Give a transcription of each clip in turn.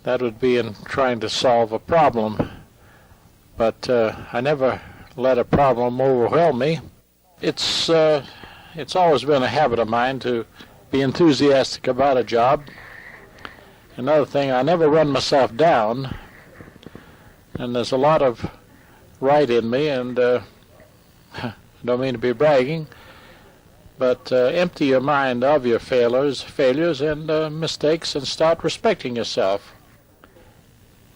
That would be in trying to solve a problem. But I never let a problem overwhelm me. It's always been a habit of mine to be enthusiastic about a job. Another thing, I never run myself down, and there's a lot of right in me, and I don't mean to be bragging, but empty your mind of your failures and mistakes, and start respecting yourself.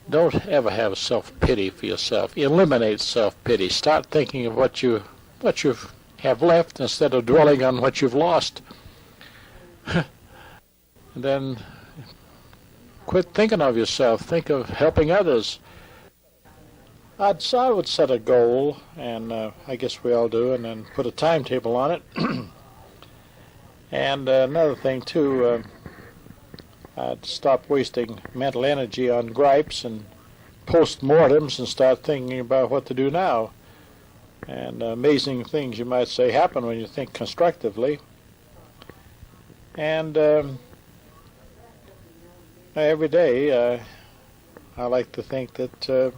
Don't ever have self-pity for yourself. Eliminate self-pity. Start thinking of what you have left instead of dwelling on what you've lost. And then quit thinking of yourself. Think of helping others. I would set a goal, and I guess we all do, and then put a timetable on it. And another thing, too, I'd stop wasting mental energy on gripes and post-mortems and start thinking about what to do now. And amazing things, you might say, happen when you think constructively. And every day I like to think that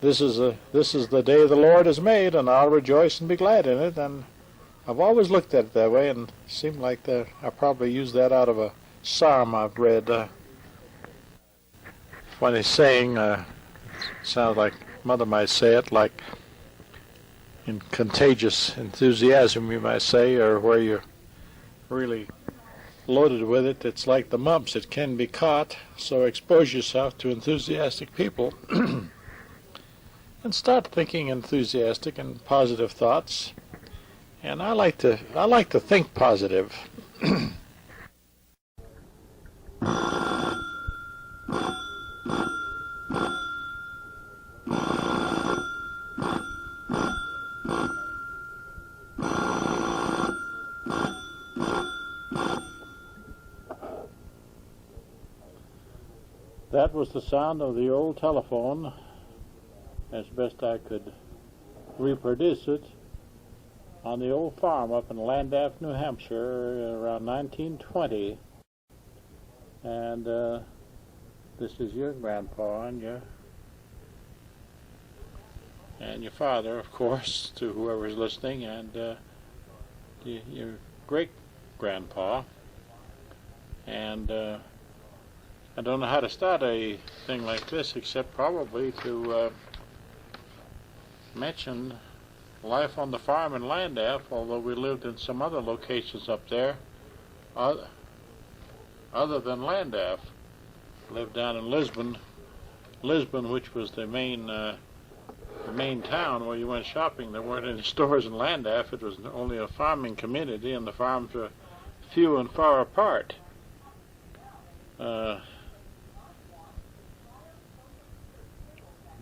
this is the day the Lord has made, and I'll rejoice and be glad in it. And I've always looked at it that way, and it seemed like I probably used that out of a psalm I've read. Funny saying, sounds like Mother might say it, like in contagious enthusiasm, you might say, or where you're really loaded with it. It's like the mumps, it can be caught, so expose yourself to enthusiastic people and start thinking enthusiastic and positive thoughts. And I like to think positive. That was the sound of the old telephone, as best I could reproduce it, on the old farm up in Landaff, New Hampshire, around 1920. And this is your grandpa and your father, of course, to whoever's listening, and your great-grandpa. And I don't know how to start a thing like this, except probably to mention life on the farm in Landaff, although we lived in some other locations up there other than Landaff. Lived down in Lisbon, which was the main town where you went shopping. There weren't any stores in Landaff. It was only a farming community, and the farms were few and far apart.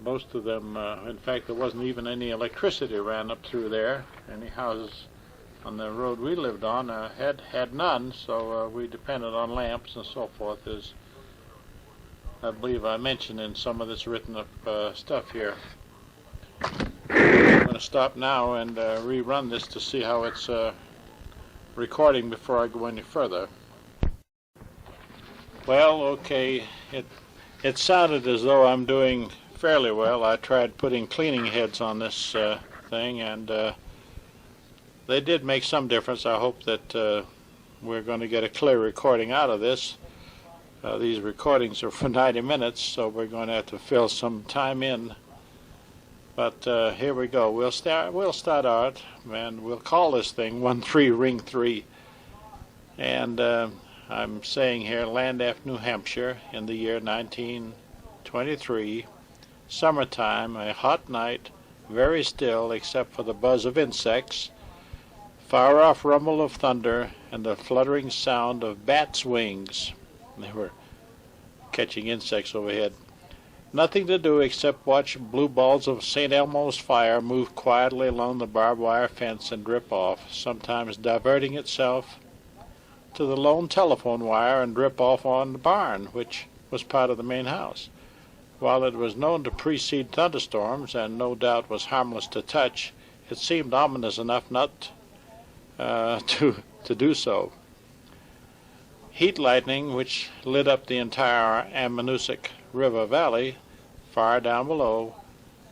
Most of them, in fact, there wasn't even any electricity ran up through there. Any houses on the road we lived on had none, so we depended on lamps and so forth, as I believe I mentioned in some of this written up stuff here. I'm going to stop now and rerun this to see how it's recording before I go any further. Well, okay, it sounded as though I'm doing fairly well. I tried putting cleaning heads on this thing, and they did make some difference. I hope that we're going to get a clear recording out of this. These recordings are for 90 minutes, so we're going to have to fill some time in. But here we go. We'll start out, and we'll call this thing 13 Ring 3. And I'm saying here, Landaff, New Hampshire, in the year 1923. Summertime, a hot night, very still except for the buzz of insects, far-off rumble of thunder, and the fluttering sound of bats' wings. They were catching insects overhead. Nothing to do except watch blue balls of St. Elmo's fire move quietly along the barbed wire fence and drip off, sometimes diverting itself to the lone telephone wire and drip off on the barn, which was part of the main house. While it was known to precede thunderstorms, and no doubt was harmless to touch, it seemed ominous enough not to do so. Heat lightning, which lit up the entire Ammonoosuc River Valley far down below,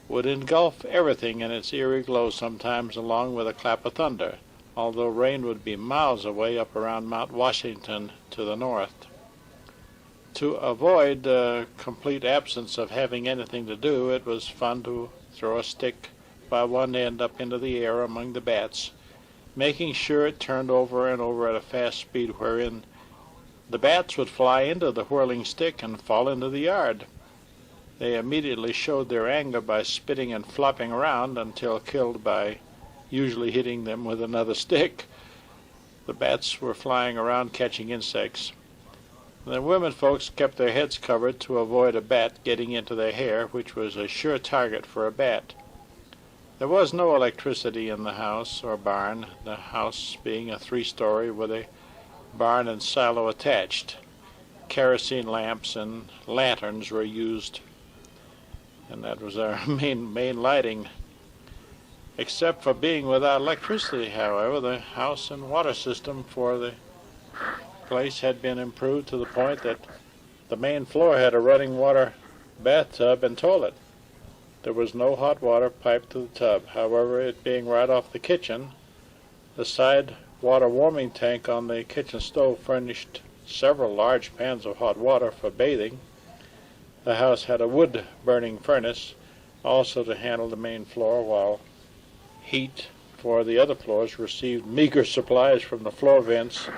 would engulf everything in its eerie glow, sometimes along with a clap of thunder, although rain would be miles away up around Mount Washington to the north. To avoid the complete absence of having anything to do, it was fun to throw a stick by one end up into the air among the bats, making sure it turned over and over at a fast speed, wherein the bats would fly into the whirling stick and fall into the yard. They immediately showed their anger by spitting and flopping around until killed by usually hitting them with another stick. The bats were flying around catching insects. The women folks kept their heads covered to avoid a bat getting into their hair, which was a sure target for a bat. There was no electricity in the house or barn, the house being a 3-story with a barn and silo attached. Kerosene lamps and lanterns were used, and that was our main lighting. Except for being without electricity, however, the house and water system for the place had been improved to the point that the main floor had a running water bathtub and toilet. There was no hot water piped to the tub. However, it being right off the kitchen, the side water warming tank on the kitchen stove furnished several large pans of hot water for bathing. The house had a wood-burning furnace also to handle the main floor, while heat for the other floors received meager supplies from the floor vents,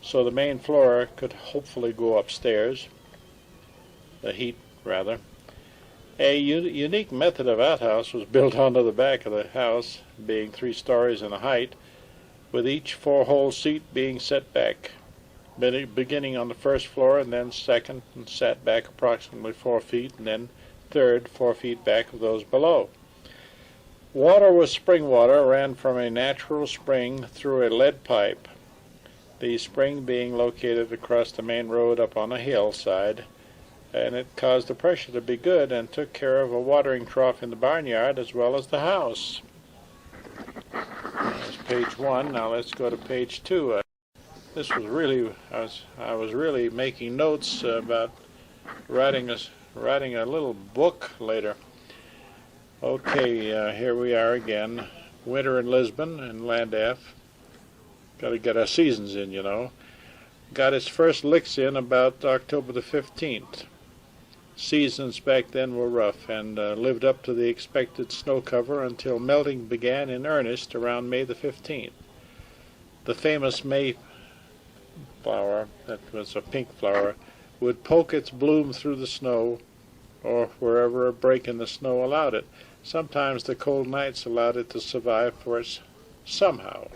so the main floor could hopefully go upstairs, the heat rather. A unique method of outhouse was built onto the back of the house, being 3 stories in height, with each 4-hole seat being set back, beginning on the first floor and then second and sat back approximately 4 feet, and then third 4 feet back of those below. Water was spring water, ran from a natural spring through a lead pipe, the spring being located across the main road up on a hillside, and it caused the pressure to be good and took care of a watering trough in the barnyard as well as the house. That's page 1. Now let's go to page 2. This was really, I was really making notes about writing a little book later. Okay, here we are again. Winter in Lisbon and Landaf. Got to get our seasons in, you know. Got its first licks in about October the 15th. Seasons back then were rough and lived up to the expected snow cover until melting began in earnest around May the 15th. The famous May flower, that was a pink flower, would poke its bloom through the snow or wherever a break in the snow allowed it. Sometimes the cold nights allowed it to survive for its somehow.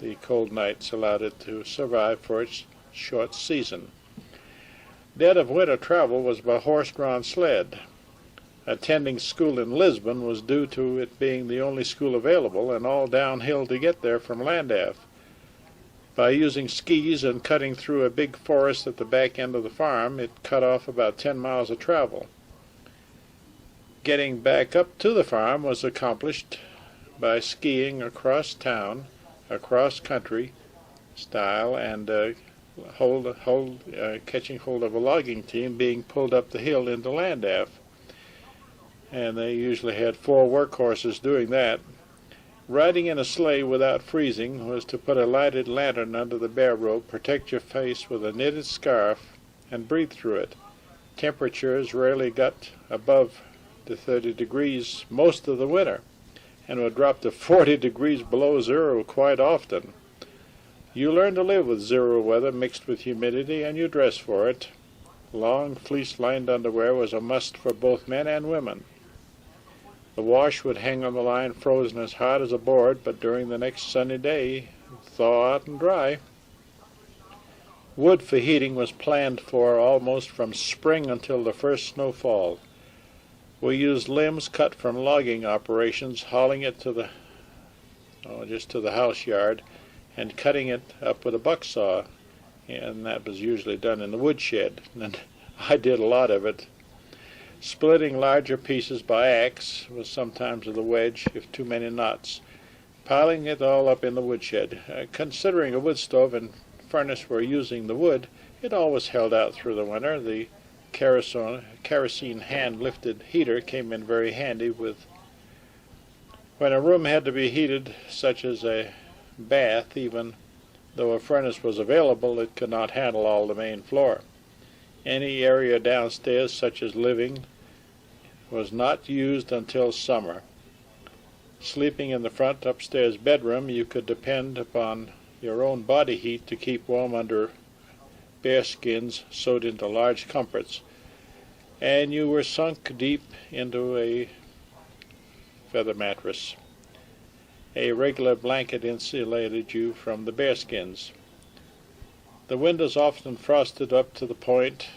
The cold nights allowed it to survive for its short season. Dead of winter travel was by horse-drawn sled. Attending school in Lisbon was due to it being the only school available and all downhill to get there from Landaf. By using skis and cutting through a big forest at the back end of the farm, it cut off about 10 miles of travel. Getting back up to the farm was accomplished by skiing across town, across country style, and catching hold of a logging team being pulled up the hill into Landaf. And they usually had 4 workhorses doing that. Riding in a sleigh without freezing was to put a lighted lantern under the bear rope, protect your face with a knitted scarf, and breathe through it. Temperatures rarely got above the 30 degrees most of the winter, and would drop to 40 degrees below zero quite often. You learn to live with zero weather mixed with humidity, and you dress for it. Long fleece-lined underwear was a must for both men and women. The wash would hang on the line frozen as hard as a board, but during the next sunny day, thaw out and dry. Wood for heating was planned for almost from spring until the first snowfall. We used limbs cut from logging operations, hauling it to just to the house yard, and cutting it up with a buck saw, and that was usually done in the woodshed, and I did a lot of it. Splitting larger pieces by axe was sometimes with a wedge if too many knots. Piling it all up in the woodshed. Considering a wood stove and furnace were using the wood, It always held out through the winter. The kerosene hand-lifted heater came in very handy when a room had to be heated, such as a bath. Even though a furnace was available, it could not handle all the main floor. Any area downstairs, such as living, was not used until summer. Sleeping in the front upstairs bedroom, you could depend upon your own body heat to keep warm under bear skins sewed into large comforts, and you were sunk deep into a feather mattress. A regular blanket insulated you from the bearskins. The windows often frosted up to the point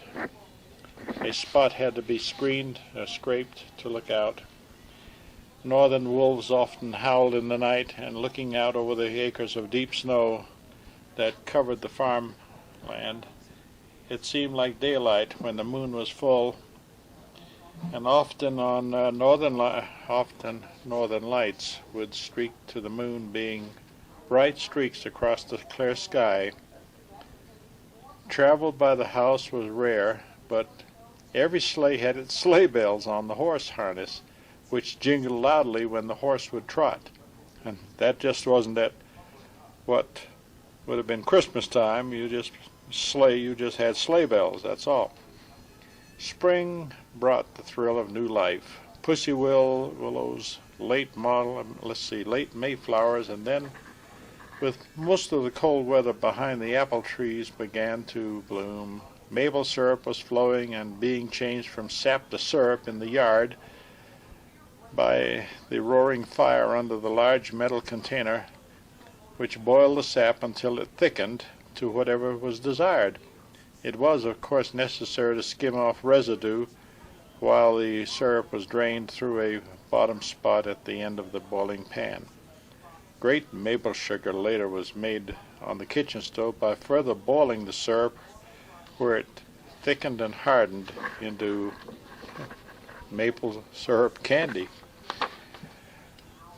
a spot had to be screened or scraped to look out. Northern wolves often howled in the night, and looking out over the acres of deep snow that covered the farmland, it seemed like daylight when the moon was full, and often northern lights would streak to the moon, being bright streaks across the clear sky. Travel by the house was rare, but every sleigh had its sleigh bells on the horse harness, which jingled loudly when the horse would trot. And that just wasn't at what would have been Christmas time. You just had sleigh bells, that's all. Spring brought the thrill of new life. Pussy willows, late Mayflowers, and then, with most of the cold weather behind, the apple trees began to bloom. Maple syrup was flowing and being changed from sap to syrup in the yard by the roaring fire under the large metal container, which boiled the sap until it thickened to whatever was desired. It was, of course, necessary to skim off residue while the syrup was drained through a bottom spot at the end of the boiling pan. Great maple sugar later was made on the kitchen stove by further boiling the syrup, where it thickened and hardened into maple syrup candy.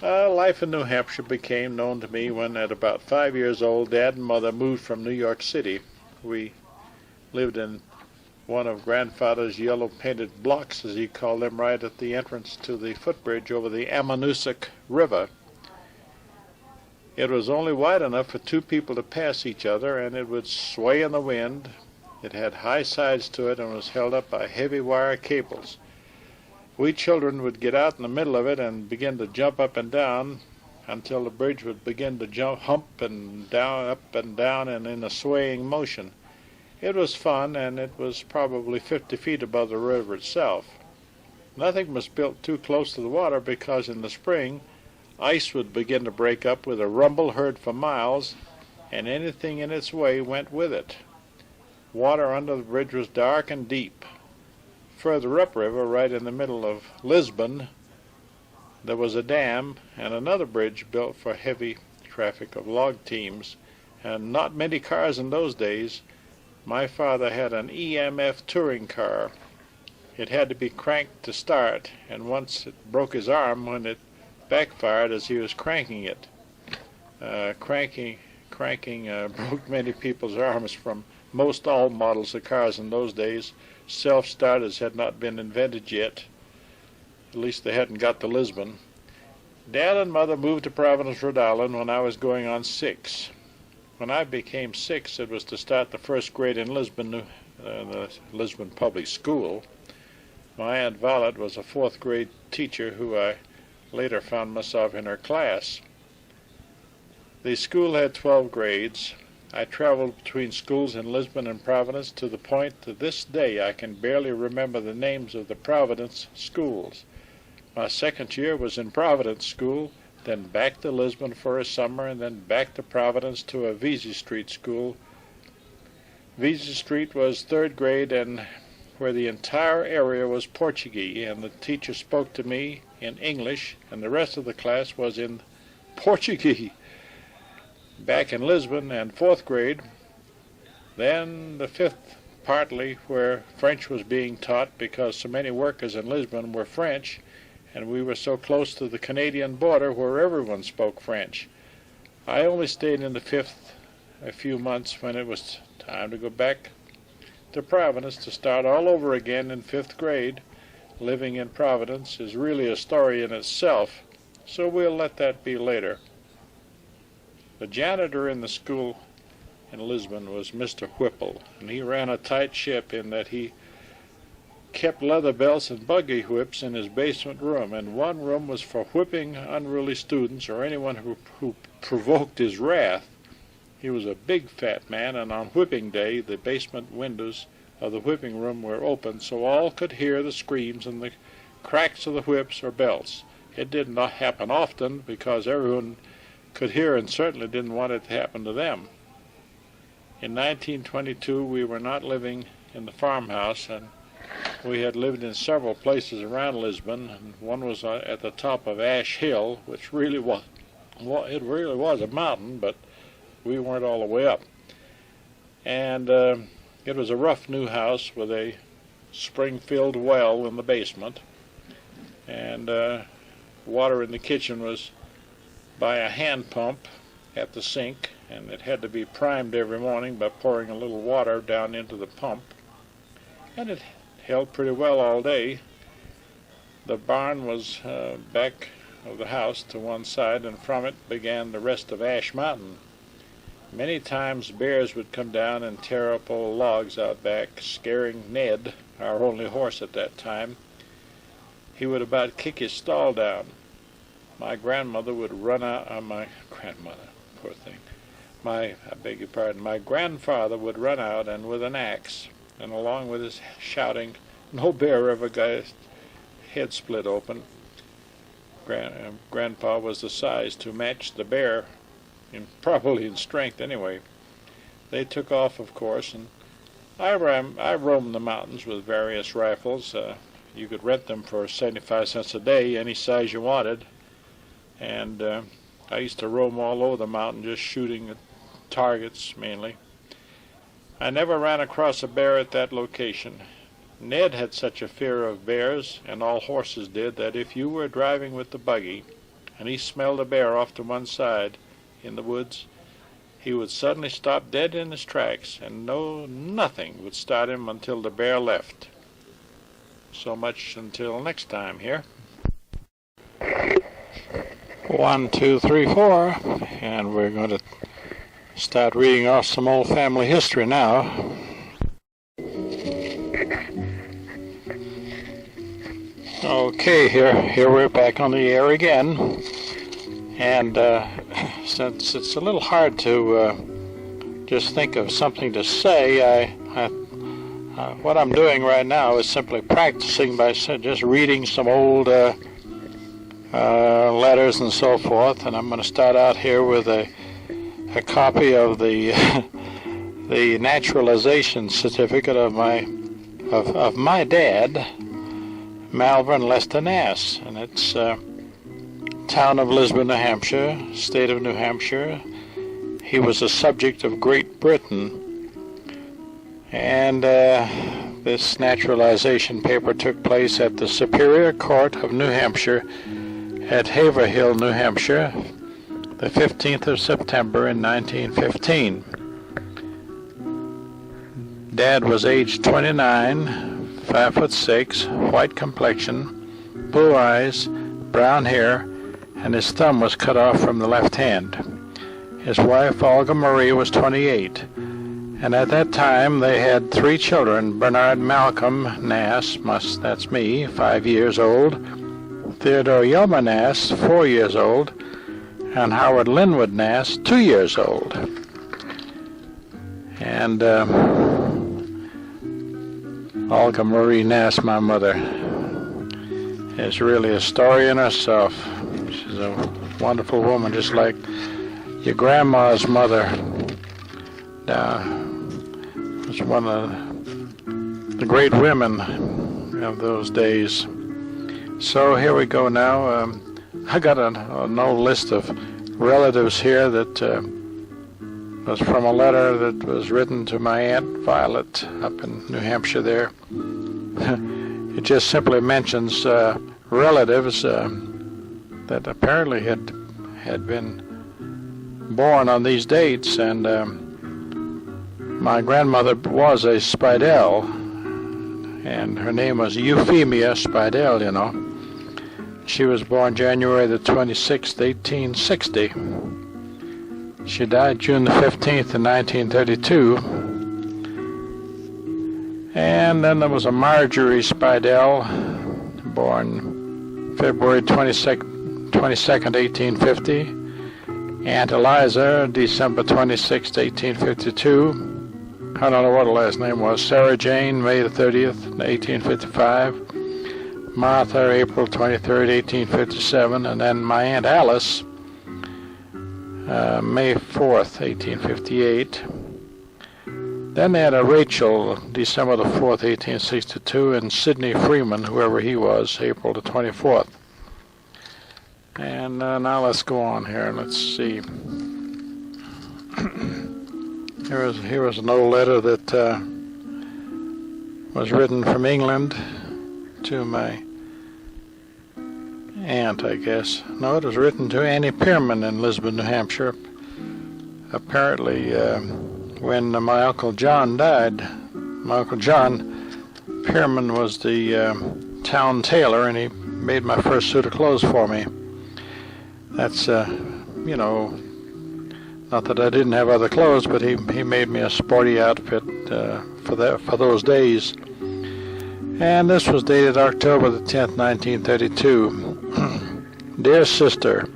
Life in New Hampshire became known to me when, at about 5 years old, Dad and Mother moved from New York City. We lived in one of Grandfather's yellow-painted blocks, as he called them, right at the entrance to the footbridge over the Ammonoosuc River. It was only wide enough for two people to pass each other, and it would sway in the wind. It had high sides to it and was held up by heavy wire cables. We children would get out in the middle of it and begin to jump up and down until the bridge would begin to hump and down, up and down, and in a swaying motion. It was fun, and it was probably 50 feet above the river itself. Nothing was built too close to the water, because in the spring ice would begin to break up with a rumble heard for miles, and anything in its way went with it. Water under the bridge was dark and deep. Further upriver, right in the middle of Lisbon, there was a dam and another bridge built for heavy traffic of log teams, and not many cars in those days. My father had an EMF touring car. It had to be cranked to start, and once it broke his arm when it backfired as he was cranking it. Cranking broke many people's arms. From most all models of cars in those days, self-starters had not been invented yet. At least they hadn't got to Lisbon. Dad and Mother moved to Providence, Rhode Island when I was going on 6. When I became 6, it was to start the first grade in Lisbon, the Lisbon Public School. My Aunt Violet was a 4th grade teacher who I later found myself in her class. The school had 12 grades. I traveled between schools in Lisbon and Providence to the point to this day I can barely remember the names of the Providence schools. My second year was in Providence School, then back to Lisbon for a summer, and then back to Providence to a Vesey Street school. Vesey Street was 3rd grade, and where the entire area was Portuguese, and the teacher spoke to me in English, and the rest of the class was in Portuguese. Back in Lisbon and 4th grade, then the 5th, partly where French was being taught because so many workers in Lisbon were French, and we were so close to the Canadian border where everyone spoke French. I only stayed in the 5th a few months when it was time to go back to Providence to start all over again in 5th grade. Living in Providence is really a story in itself, so we'll let that be later. The janitor in the school in Lisbon was Mr. Whipple, and he ran a tight ship in that he kept leather belts and buggy whips in his basement room, and one room was for whipping unruly students or anyone who provoked his wrath. He was a big fat man, and on whipping day the basement windows of the whipping room were open so all could hear the screams and the cracks of the whips or belts. It did not happen often because everyone could hear and certainly didn't want it to happen to them. In 1922 we were not living in the farmhouse, and we had lived in several places around Lisbon, and one was at the top of Ash Hill, which really was, it really was a mountain, but we weren't all the way up. And it was a rough new house with a spring-filled well in the basement, and water in the kitchen was by a hand pump at the sink, and it had to be primed every morning by pouring a little water down into the pump, and it held pretty well all day. The barn was back of the house to one side, and from it began the rest of Ash Mountain. Many times bears would come down and tear up old logs out back, scaring Ned, our only horse at that time. He would about kick his stall down. My grandmother would run out, my grandmother, poor thing, I beg your pardon, my grandfather would run out and with an axe, and along with his shouting, no bear ever got his head split open. Grandpa was the size to match the bear, probably in strength anyway. They took off, of course, and I roamed the mountains with various rifles. You could rent them for 75 cents a day, any size you wanted, and I used to roam all over the mountain just shooting at targets mainly. I never ran across a bear at that location. Ned had such a fear of bears, and all horses did, that if you were driving with the buggy and he smelled a bear off to one side in the woods, he would suddenly stop dead in his tracks, and nothing would start him until the bear left. So much until next time here. 1, 2, 3, 4, and we're going to start reading off some old family history now. Okay, here we're back on the air again, and since it's a little hard to just think of something to say, what I'm doing right now is simply practicing by just reading some old letters and so forth, and I'm going to start out here with a copy of the the naturalization certificate of my dad, Malvern Lester Nass, and it's town of Lisbon, New Hampshire, state of New Hampshire. He was a subject of Great Britain, and this naturalization paper took place at the Superior Court of New Hampshire at Haverhill, New Hampshire, the 15th of September in 1915. Dad was aged 29, 5'6", white complexion, blue eyes, brown hair, and his thumb was cut off from the left hand. His wife, Olga Marie, was 28, and at that time they had 3 children: Bernard Malcolm Nass, that's me, 5 years old, Theodore Yelmer Nass, 4 years old, and Howard Linwood Nass, 2 years old. And Olga Marie Nass, my mother, is really a story in herself. She's a wonderful woman, just like your grandma's mother. Was one of the great women of those days. So here we go now. I got an old list of relatives here that was from a letter that was written to my Aunt Violet up in New Hampshire there. It just simply mentions relatives that apparently had been born on these dates, and My grandmother was a Spidell, and her name was Euphemia Spidell, you know. She was born January the 26th, 1860. She died June the 15th in 1932. And then there was a Marjorie Spidell, born February 22nd, 1850. Aunt Eliza, December 26th, 1852. I don't know what her last name was. Sarah Jane, May the 30th, 1855. Martha, April 23rd, 1857. And then my Aunt Alice, May 4th, 1858. Then they had a Rachel, December the 4th, 1862, and Sidney Freeman, whoever he was, April the 24th. And now let's go on here. Let's see. Here was an old letter that was written from England to my aunt, I guess. No, it was written to Annie Pearman in Lisbon, New Hampshire. Apparently, when my Uncle John died, my Uncle John Pearman was the town tailor, and he made my first suit of clothes for me. That's, you know, not that I didn't have other clothes, but he made me a sporty outfit for those days. And this was dated October the 10th, 1932. Dear Sister,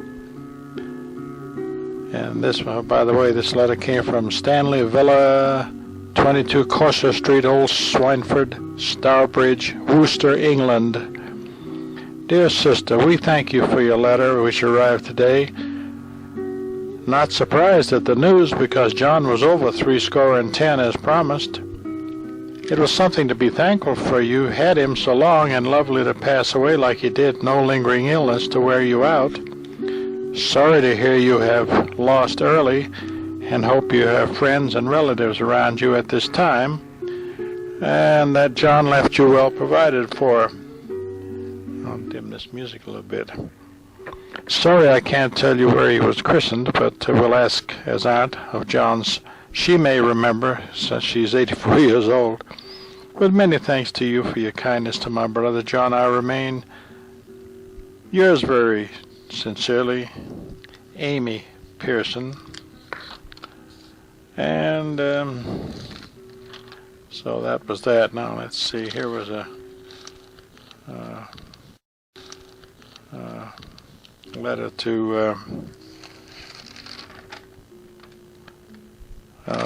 and this, by the way, this letter came from Stanley Villa, 22 Corser Street, Old Swineford, Stourbridge, Worcester, England. Dear Sister, we thank you for your letter which arrived today. Not surprised at the news, because John was over 70 as promised. It was something to be thankful for. You had him so long, and lovely to pass away like he did, no lingering illness to wear you out. Sorry to hear you have lost early, and hope you have friends and relatives around you at this time, and that John left you well provided for. I'll dim this music a little bit. Sorry I can't tell you where he was christened, but we'll ask his aunt of John's. She may remember, since she's 84 years old. With many thanks to you for your kindness to my brother John, I remain yours very sincerely, Amy Pearson. And so that was that. Now let's see. Here was a letter to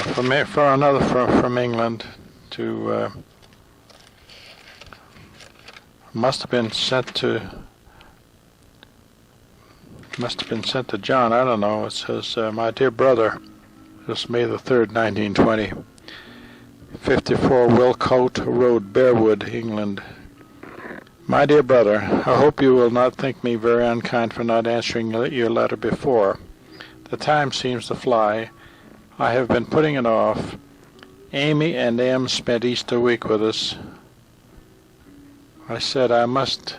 from England to must have been sent to John. I don't know. It says, my dear brother, this is May the 3rd, 1920, 54 Wilcote Road, Bearwood, England. My dear brother, I hope you will not think me very unkind for not answering your letter before. The time seems to fly. I have been putting it off. Amy and Em spent Easter week with us. I said I must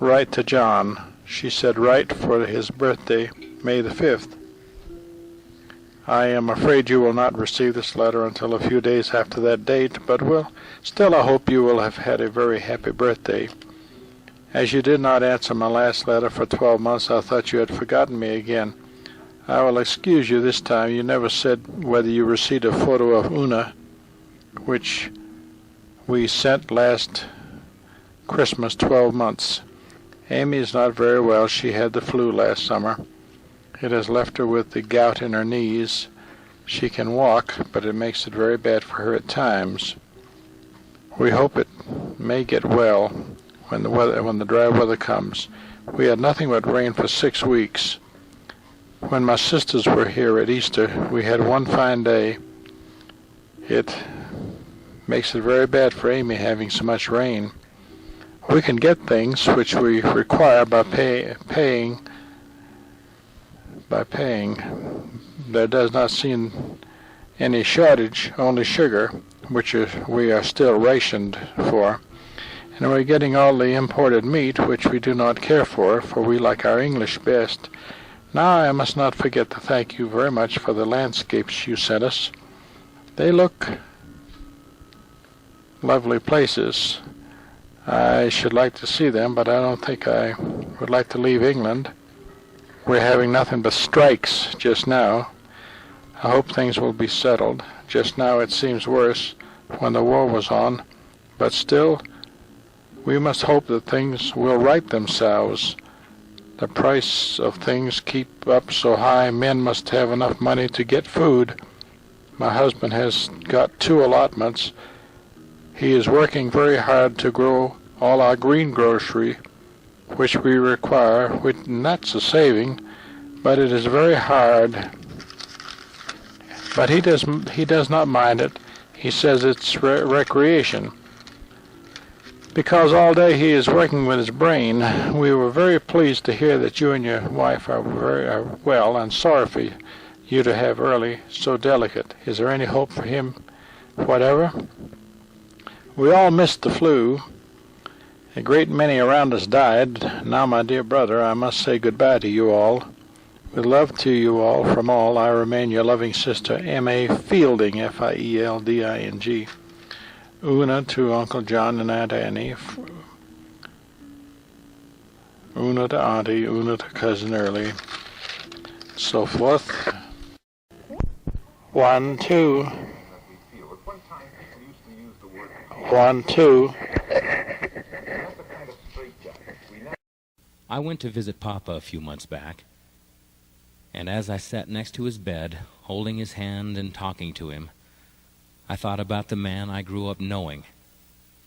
write to John. She said write for his birthday, May the 5th. I am afraid you will not receive this letter until a few days after that date, but still I hope you will have had a very happy birthday. As you did not answer my last letter for 12 months, I thought you had forgotten me again. I will excuse you this time. You never said whether you received a photo of Una, which we sent last Christmas, 12 months. Amy is not very well. She had the flu last summer. It has left her with the gout in her knees. She can walk, but it makes it very bad for her at times. We hope it may get well when the dry weather comes. We had nothing but rain for 6 weeks. When my sisters were here at Easter, we had one fine day. It makes it very bad for Amy having so much rain. We can get things which we require by paying. There does not seem any shortage, only sugar, which we are still rationed for. And we're getting all the imported meat, which we do not care for we like our English best. Now I must not forget to thank you very much for the landscapes you sent us. They look lovely places. I should like to see them, but I don't think I would like to leave England. We're having nothing but strikes just now. I hope things will be settled. Just now it seems worse when the war was on, but still, we must hope that things will right themselves. The price of things keep up so high, men must have enough money to get food. My husband has got 2 allotments. He is working very hard to grow all our green grocery, which we require, and that's a saving, but it is very hard. But he does not mind it. He says it's recreation. Because all day he is working with his brain. We were very pleased to hear that you and your wife are very well, and sorry for you to have early so delicate. Is there any hope for him whatever? We all missed the flu. A great many around us died. Now, my dear brother, I must say goodbye to you all. With love to you all, from all, I remain your loving sister, M.A. Fielding, F-I-E-L-D-I-N-G. Una to Uncle John and Aunt Annie. Una to Auntie, Una to Cousin Early. So forth. 1, 2. 1, 2. I went to visit Papa a few months back, and as I sat next to his bed, holding his hand and talking to him, I thought about the man I grew up knowing,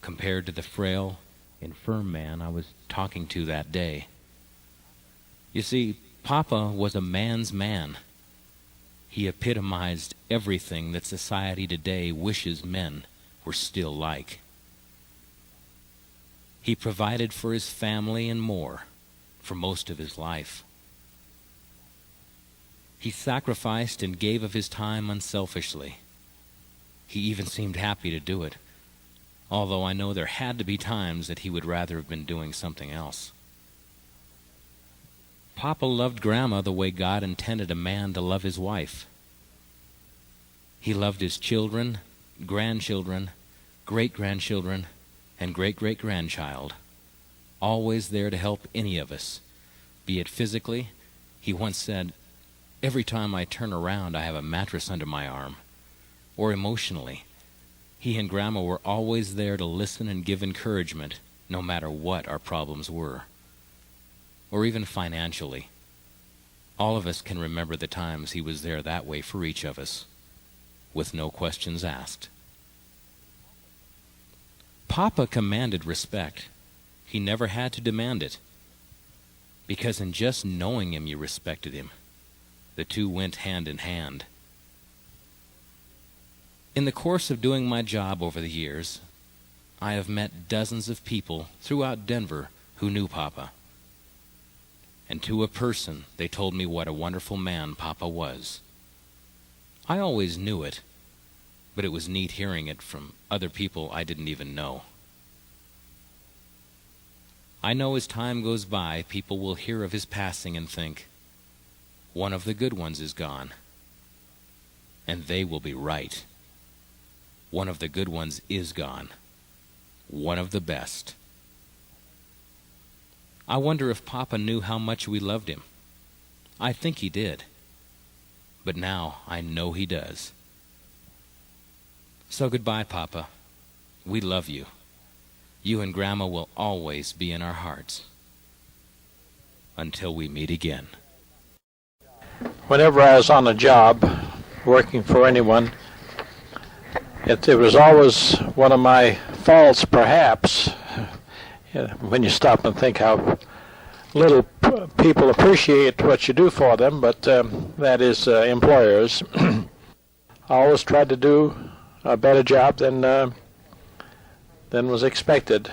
compared to the frail, infirm man I was talking to that day. You see, Papa was a man's man. He epitomized everything that society today wishes men were still like. He provided for his family and more for most of his life. He sacrificed and gave of his time unselfishly. He even seemed happy to do it, although I know there had to be times that he would rather have been doing something else. Papa loved Grandma the way God intended a man to love his wife. He loved his children, grandchildren, great-grandchildren, and great-great-grandchild, always there to help any of us, be it physically. He once said, "Every time I turn around, I have a mattress under my arm." Or emotionally, he and Grandma were always there to listen and give encouragement, no matter what our problems were. Or even financially. All of us can remember the times he was there that way for each of us, with no questions asked. Papa commanded respect. He never had to demand it, because in just knowing him you respected him. The two went hand in hand. In the course of doing my job over the years, I have met dozens of people throughout Denver who knew Papa. And to a person, they told me what a wonderful man Papa was. I always knew it, but it was neat hearing it from other people I didn't even know. I know as time goes by, people will hear of his passing and think, one of the good ones is gone. And they will be right. One of the good ones is gone. One of the best. I wonder if Papa knew how much we loved him. I think he did. But now I know he does. So goodbye, Papa. We love you. You and Grandma will always be in our hearts. Until we meet again. Whenever I was on a job, working for anyone, it was always one of my faults, perhaps, when you stop and think how little people appreciate what you do for them, but that is employers. I always tried to do a better job than was expected.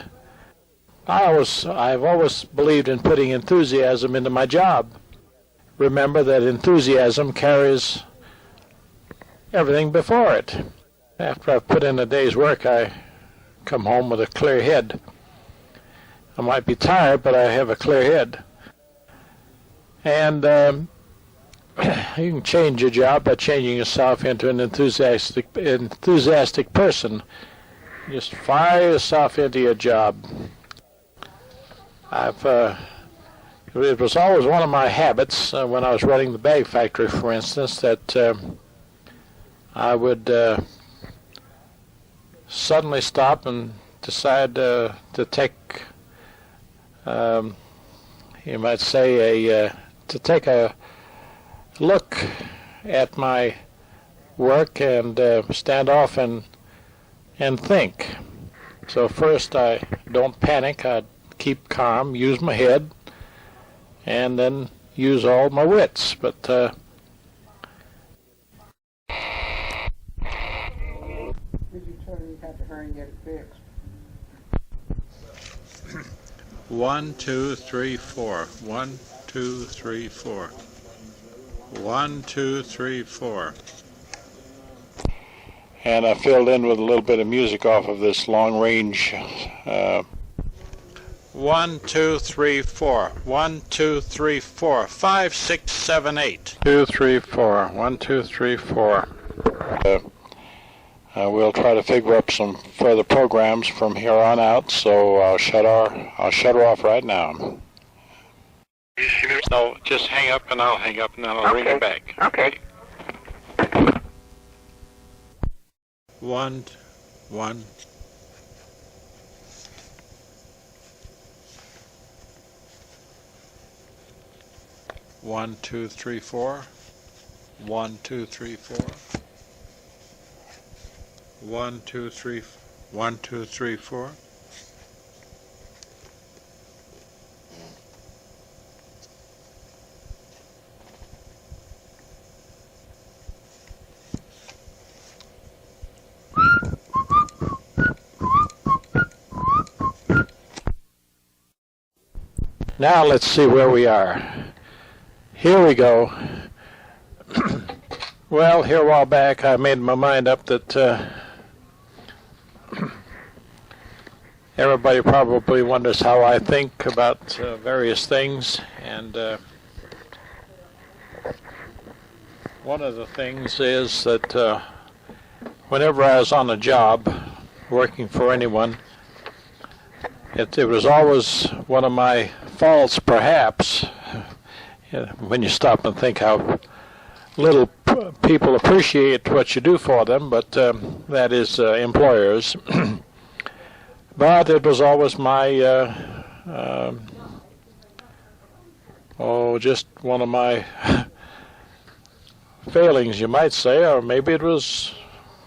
I've always believed in putting enthusiasm into my job. Remember that enthusiasm carries everything before it. After I've put in a day's work, I come home with a clear head. I might be tired, but I have a clear head. And you can change your job by changing yourself into an enthusiastic person. Just fire yourself into your job. It was always one of my habits when I was running the bag factory, for instance, that I would suddenly stop and decide to take, you might say, to take a look at my work and stand off and think. So first, I don't panic. I keep calm, use my head, and then use all my wits. But Did you tell her you had to hurry and get it fixed? 1, 2, 3, 4. 1, 2, 3, 4. 1, 2, 3, 4. And I filled in with a little bit of music off of this long range. 1, 2, 3, 4. 1, 2, 3, 4. 5, 6, 7, 8. 2, 3, 4. 1, 2, 3, 4. We'll try to figure up some further programs from here on out. So I'll shut her off right now. No, just hang up and I'll hang up and then I'll ring you back. Okay. 1, 1. One, 2, 3, 4. 1, 2, 3, 4. 1, 2, 3. 1, 2, 3, 4. Now let's see where we are. Here we go. Well, here a while back I made my mind up that everybody probably wonders how I think about various things, and one of the things is that whenever I was on a job working for anyone, it was always one of my faults, perhaps, when you stop and think how little people appreciate what you do for them, but that is employers. But it was always my, just one of my failings, you might say, or maybe it was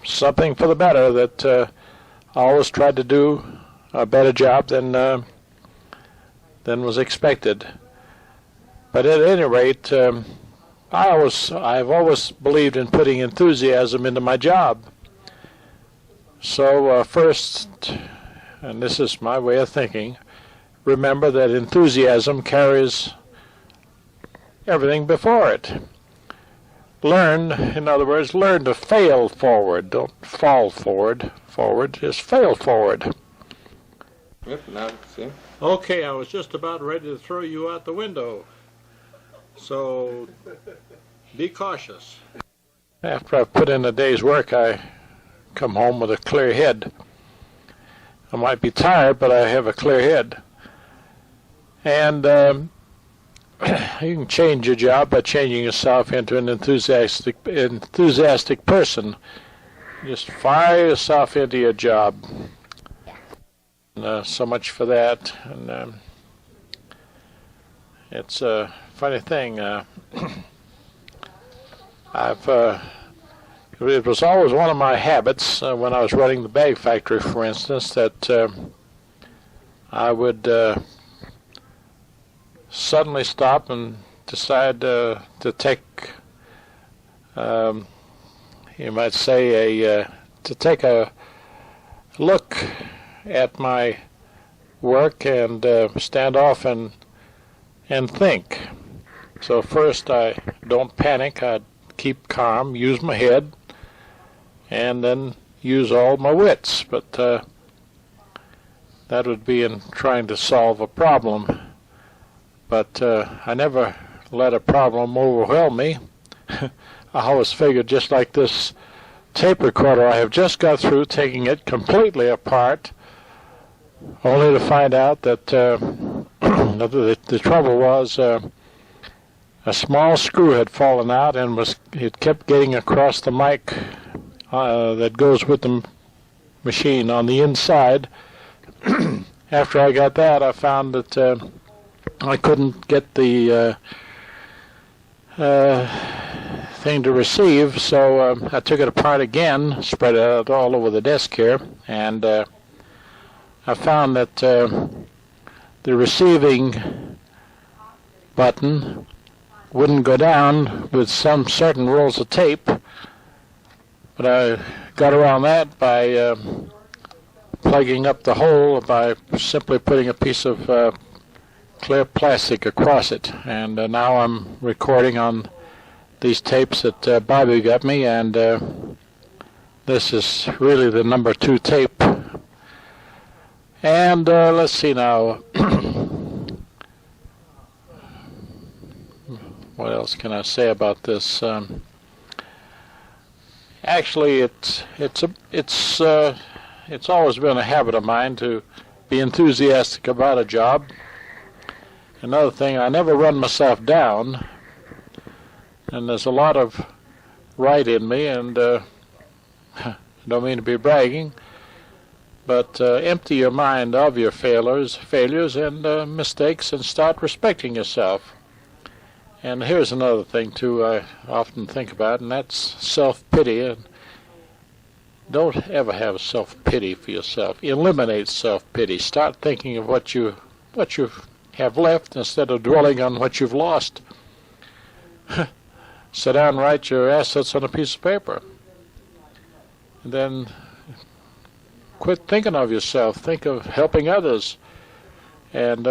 something for the better, that I always tried to do a better job than was expected. But at any rate, I've always believed in putting enthusiasm into my job. So first, and this is my way of thinking, remember that enthusiasm carries everything before it. Learn, in other words, learn to fail forward. Don't fall forward, just fail forward. Yep, now, see? Okay, I was just about ready to throw you out the window. So be cautious. After I've put in a day's work, I come home with a clear head. I might be tired, but I have a clear head. And you can change your job by changing yourself into an enthusiastic person. Just fire yourself into your job. And, so much for that. And it's a funny thing. It was always one of my habits when I was running the bag factory, for instance, that I would suddenly stop and decide to take, you might say, to take a look at my work and stand off and think. So first, I don't panic. I keep calm, use my head, and then use all my wits. But that would be in trying to solve a problem. But I never let a problem overwhelm me. I always figured just like this tape recorder, I have just got through taking it completely apart, only to find out that the trouble was a small screw had fallen out and it kept getting across the mic that goes with the machine on the inside. After I got that, I found that I couldn't get the thing to receive, so I took it apart again, spread it out all over the desk here, and I found that the receiving button wouldn't go down with some certain rolls of tape, but I got around that by plugging up the hole by simply putting a piece of clear plastic across it, and now I'm recording on these tapes that Bobby got me, and this is really the number 2 tape. And let's see now. What else can I say about this? Actually, it's always been a habit of mine to be enthusiastic about a job. Another thing, I never run myself down, and there's a lot of right in me, and I don't mean to be bragging, but empty your mind of your failures and mistakes, and start respecting yourself. And here's another thing too I often think about, and that's self-pity. And don't ever have self-pity for yourself. Eliminate self-pity. Start thinking of what you have left instead of dwelling on what you've lost. Sit down and write your assets on a piece of paper. And then quit thinking of yourself. Think of helping others. And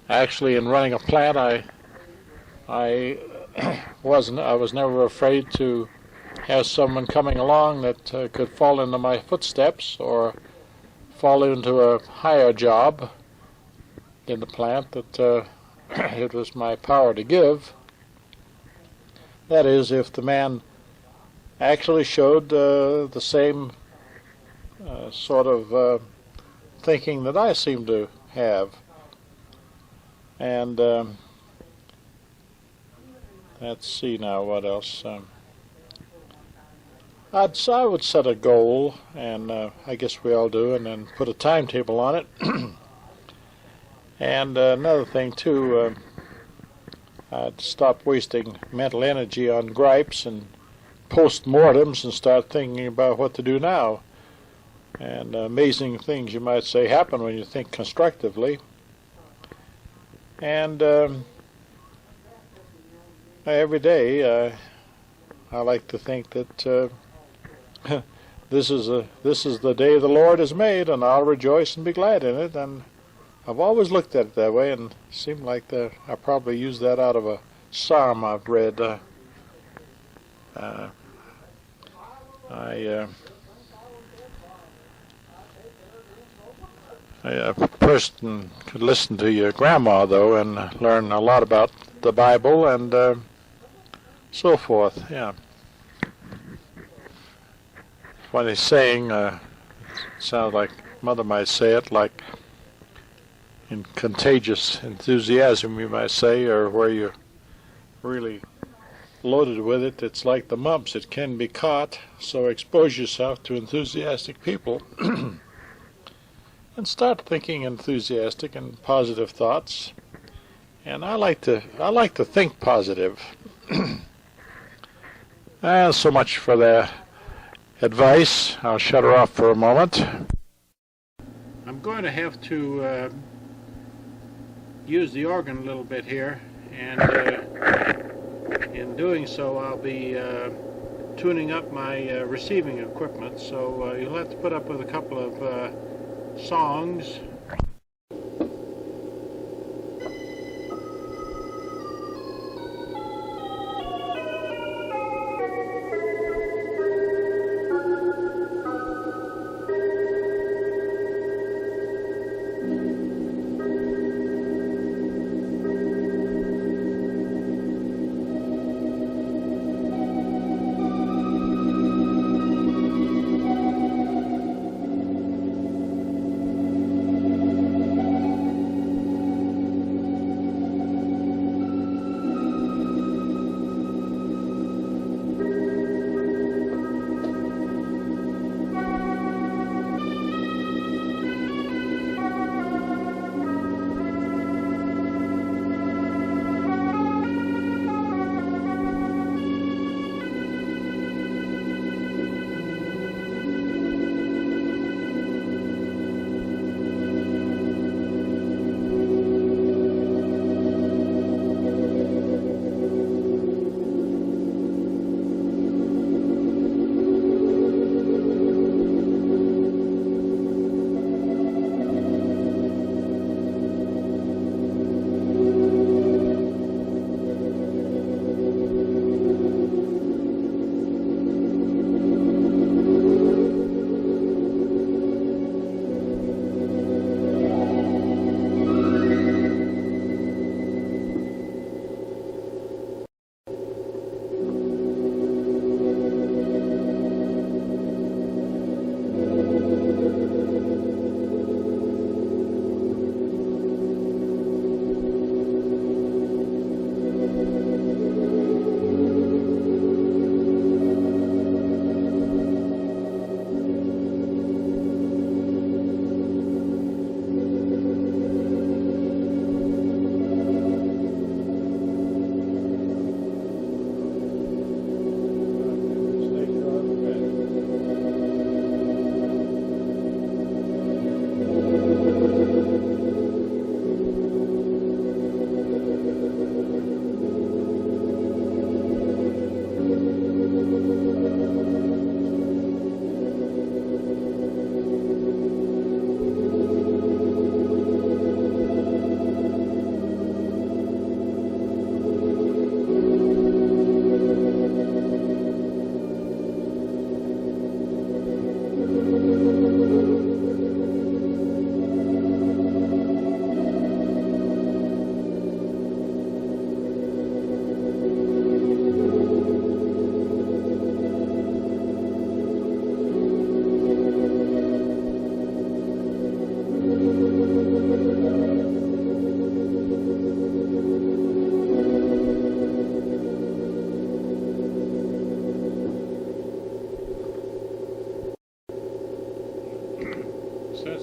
actually, in running a plant, I was never afraid to have someone coming along that could fall into my footsteps or fall into a higher job in the plant that it was my power to give. That is, if the man actually showed the same sort of thinking that I seem to have. And let's see now what else. I would set a goal, and I guess we all do, and then put a timetable on it. And another thing too, I'd stop wasting mental energy on gripes and post-mortems and start thinking about what to do now. And amazing things, you might say, happen when you think constructively. And every day I like to think that this is the day the Lord has made, and I'll rejoice and be glad in it. And I've always looked at it that way, and it seemed like I probably used that out of a psalm I've read. A person could listen to your grandma, though, and learn a lot about the Bible and so forth. Yeah. Funny saying, sounds like Mother might say it, like in contagious enthusiasm, you might say, or where you're really loaded with it. It's like the mumps. It can be caught, so expose yourself to enthusiastic people and start thinking enthusiastic and positive thoughts. And I like to think positive. So much for their advice. I'll shut her off for a moment. I'm going to have to use the organ a little bit here, and in doing so I'll be tuning up my receiving equipment, so you'll have to put up with a couple of songs.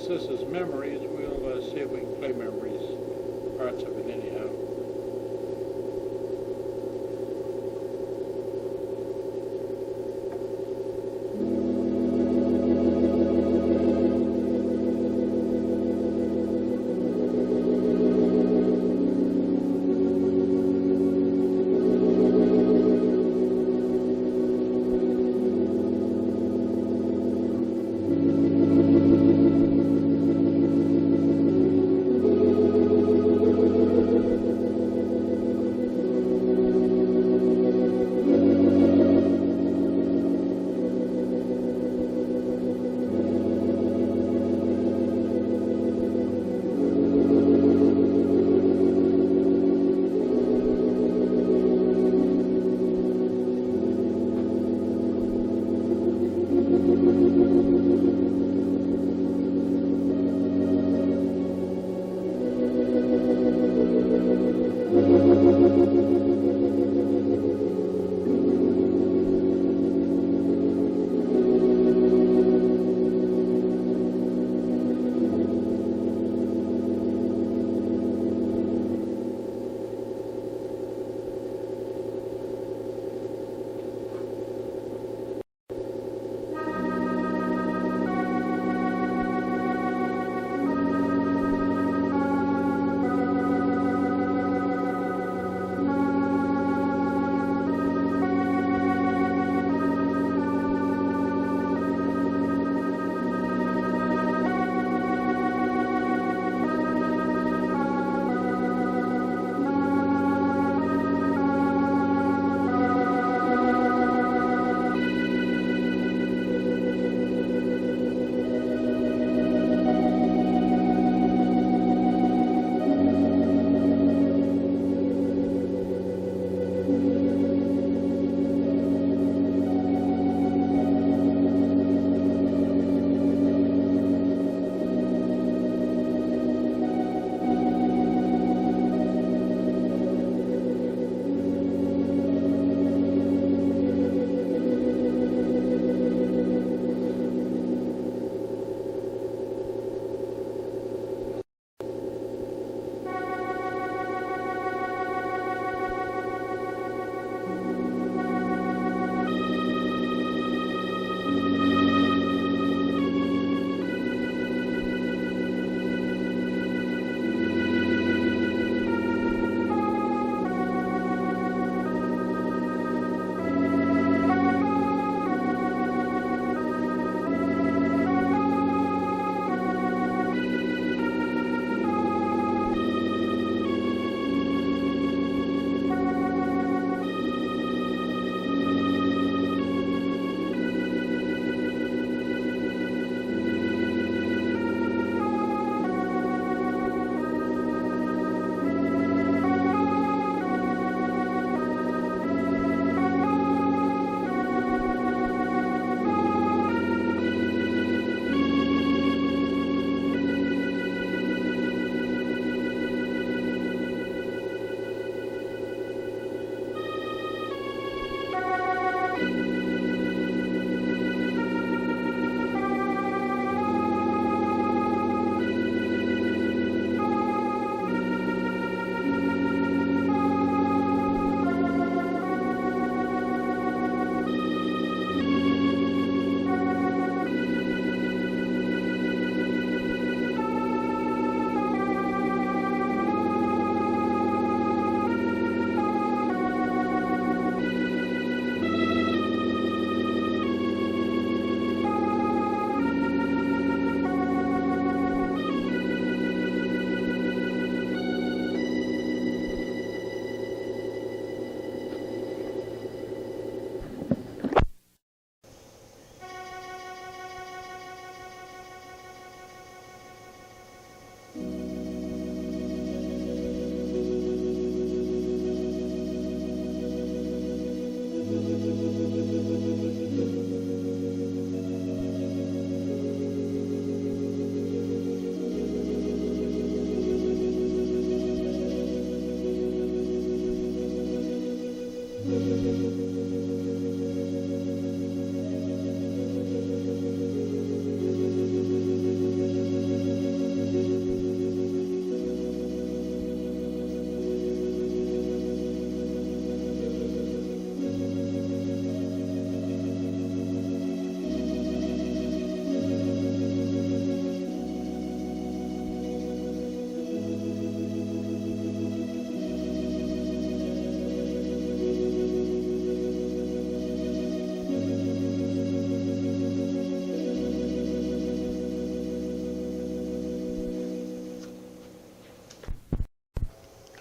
since this is memories, we'll see if we can play memories, parts of it anyhow.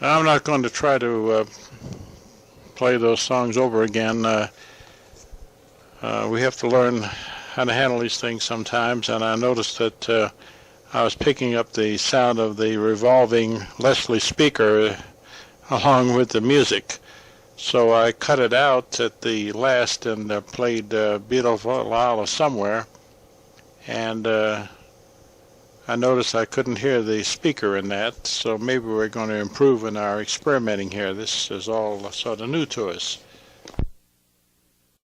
I'm not going to try to play those songs over again. We have to learn how to handle these things sometimes, and I noticed that I was picking up the sound of the revolving Leslie speaker along with the music. So I cut it out at the last and played Beautiful Isle Somewhere, and I noticed I couldn't hear the speaker in that, so maybe we're going to improve in our experimenting here. This is all sort of new to us.